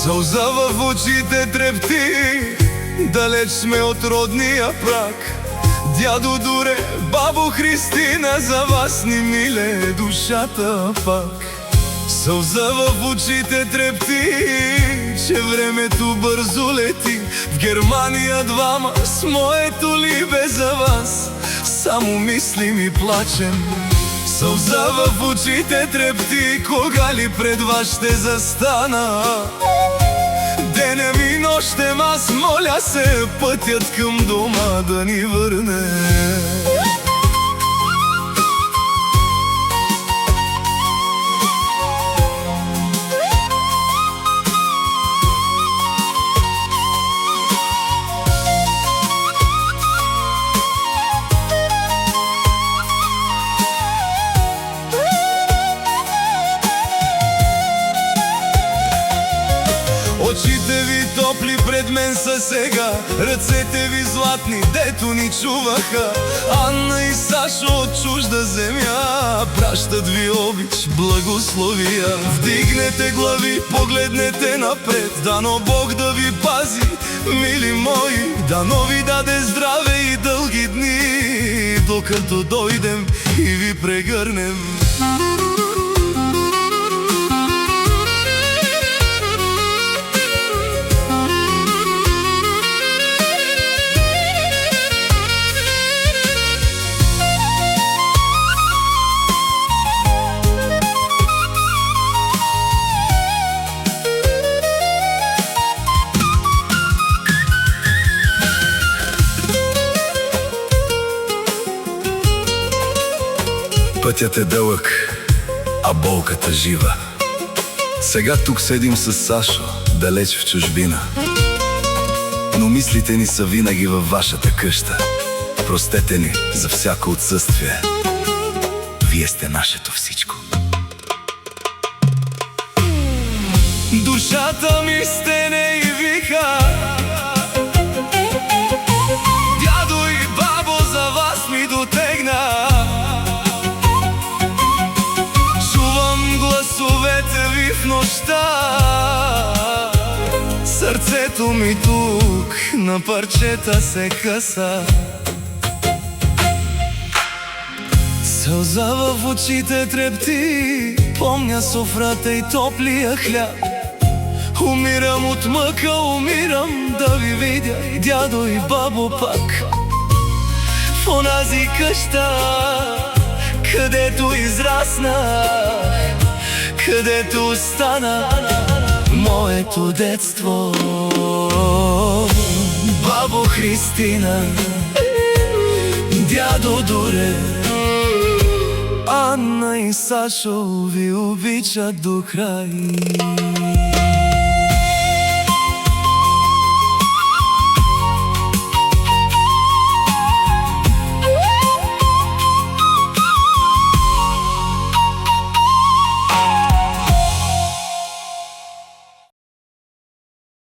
Сълза в очите трепти, далеч сме от родния прак. Дядо Дуре, бабо Христина, за вас ни миле душата пак. Сълза в очите трепти, че времето бързо лети. В Германия двама с моето либе за вас само мислим и плачем. Сълза в очите трепти, кога ли пред вас ще застана. Денем и нощем аз моля се, пътят към дома да ни върне. Очите ви топли пред мен са сега, ръцете ви златни, дето ни чуваха. Анна и Сашо от чужда земя пращат ви обич, благословия. Вдигнете глави, погледнете напред, дано Бог да ви пази, мили мои. Дано ви даде здраве и дълги дни, докато дойдем и ви прегърнем. Пътят е дълъг, а болката жива. Сега тук седим с Сашо, далеч в чужбина, но мислите ни са винаги във вашата къща. Простете ни за всяко отсъствие, вие сте нашето всичко. Душата ми стене и вика, дядо и бабо, за вас ми дотегна. Гласовете ви в нощта, сърцето ми тук на парчета се къса. Сълза в очите трепти, помня софрата и топлия хляб. Умирам от мъка, умирам да ви видя, дядо и бабо пак. В онази къща, където израсна, където остана моето детство. Бабо Христина, дядо Дуре, Анна и Сашо ви обичат до край.